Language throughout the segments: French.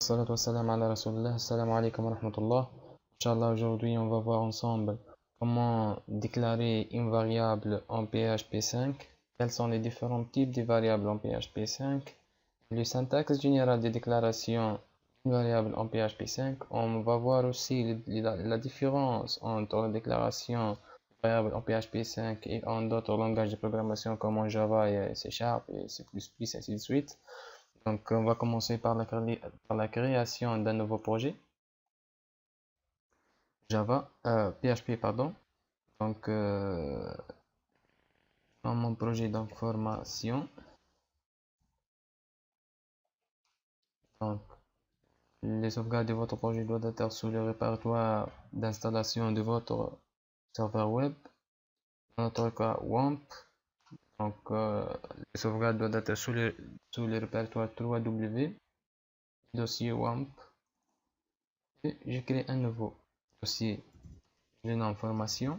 Salatu wassalam ala Rasulullah. Assalamu alaikum wa rahmatullah. Inch'Allah, aujourd'hui, on va voir ensemble comment déclarer une variable en PHP 5, quels sont les différents types de variables en PHP 5, le syntaxe général des déclarations d'une variable en PHP 5. On va voir aussi la différence entre la déclaration de variable en PHP 5 et en d'autres langages de programmation comme en Java et C Sharp et C++, et ainsi de suite. Donc, on va commencer par la création d'un nouveau projet PHP, pardon. Donc, dans mon projet donc formation, donc les sauvegardes de votre projet doivent être sous le répertoire d'installation de votre serveur web. Dans notre cas, WAMP. Donc, les sauvegardes doivent être sous le répertoire 3W, dossier WAMP. Et je crée un nouveau dossier de nom formation.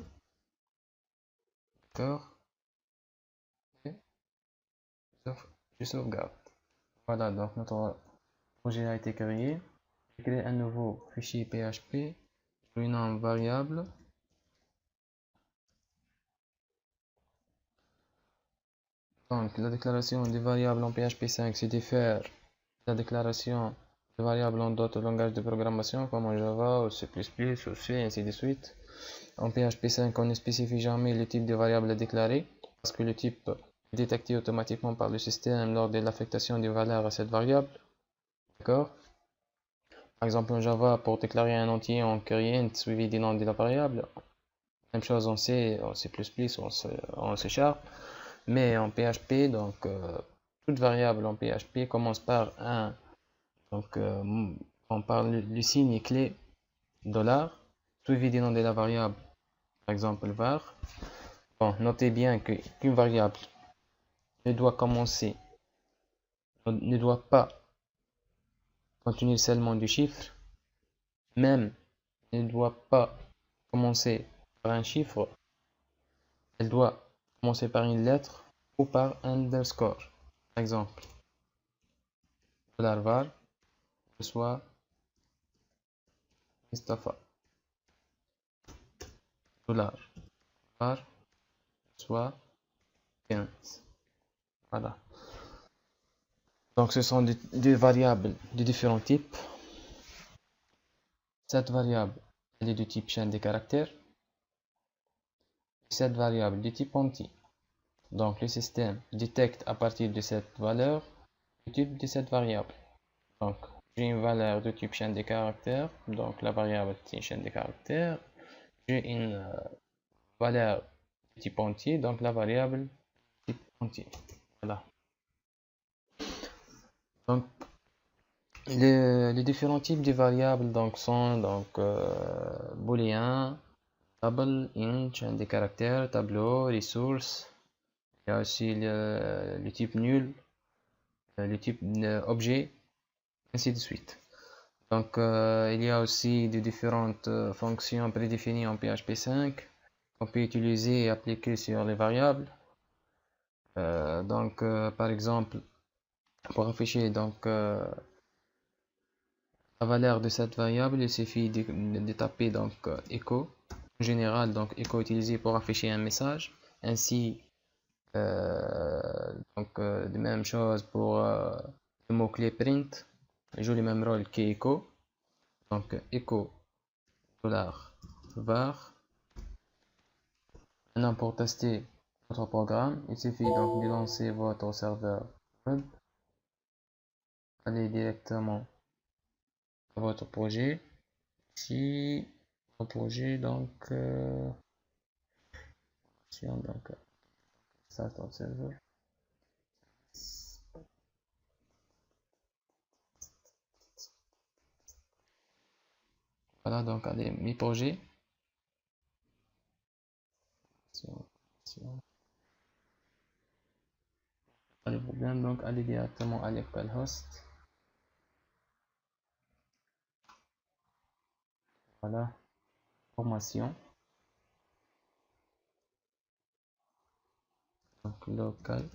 D'accord. Je sauvegarde. Voilà, donc notre projet a été créé. Je crée un nouveau fichier PHP, je lui nomme variable. Donc la déclaration des variables en PHP 5, c'est de faire la déclaration des variables en d'autres langages de programmation comme en Java ou C++ ou C, ainsi de suite. En PHP 5, on ne spécifie jamais le type de variable à déclarer parce que le type est détecté automatiquement par le système lors de l'affectation des valeurs à cette variable. D'accord? Par exemple, en Java, pour déclarer un entier, on crée int suivi du nom de la variable. Même chose en C, en C++, en C Sharp. Mais en PHP, donc, toute variable en PHP commence par un, donc, on parle du signe clé $, suivi du nom de la variable, par exemple var. Bon, notez bien qu'une variable ne doit pas contenir seulement du chiffre, même ne doit pas commencer par un chiffre, elle doit commencer par une lettre ou par un underscore. Par exemple, $var reçoit Mustafa. $var reçoit 15. Voilà. Donc ce sont des variables de différents types. Cette variable, elle est de type chaîne de caractères. Cette variable de type entier. Donc le système détecte à partir de cette valeur le type de cette variable. Donc j'ai une valeur de type chaîne de caractères. Donc la variable est une chaîne de caractères. J'ai une valeur de type entier. Donc la variable type entier. Voilà. Donc les différents types de variables donc, sont booléen, double, int, chaîne de caractères, tableau, ressources. Il y a aussi le type nul, le type objet, ainsi de suite. Donc il y a aussi des différentes fonctions prédéfinies en PHP 5 qu'on peut utiliser et appliquer sur les variables. Par exemple, pour afficher la valeur de cette variable, il suffit de taper echo. En général, donc echo utilisé pour afficher un message. Ainsi, de même chose pour le mot-clé print. Il joue le même rôle qu'echo. Donc echo $var. Maintenant, pour tester votre programme, il suffit donc de lancer votre serveur web. Allez directement à votre projet. Ici, mon projet, start on server. Voilà, donc allez, mes projets. Allez-vous bien, donc allez directement à localhost. Voilà, formation. Donc localhost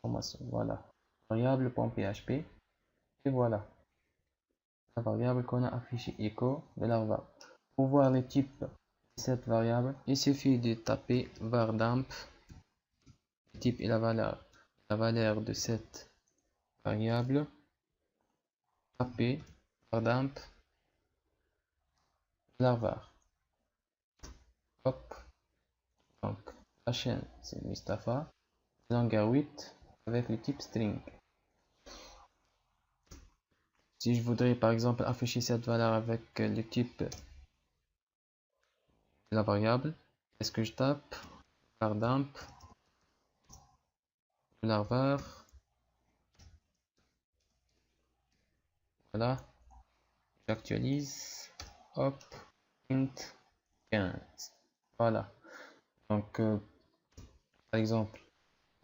formation, voilà. Variable.php. Et voilà, la variable qu'on a affichée echo de la var. Pour voir les types de cette variable, il suffit de taper var_dump, le type et la valeur de cette variable. Taper var_dump la var. Hop. Donc la chaîne c'est Mustapha, longueur 8 avec le type string. Si je voudrais par exemple afficher cette valeur avec le type de la variable, est-ce que je tape var_dump la var, voilà, j'actualise, hop, int 15, voilà. Donc par exemple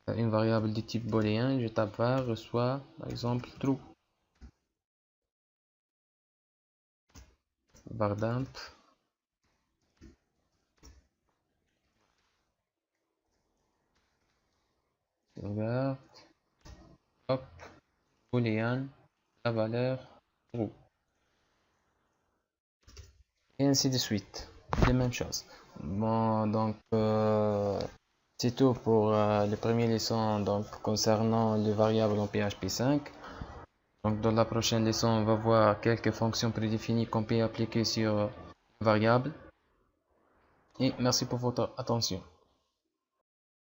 une variable de type booléen, je tape var reçoit par exemple true, var_dump var, hop, booléen, la valeur true, et ainsi de suite, les mêmes choses. Bon, donc c'est tout pour les premières leçons donc concernant les variables en PHP 5. Donc dans la prochaine leçon, on va voir quelques fonctions prédéfinies qu'on peut appliquer sur variables. Et merci pour votre attention.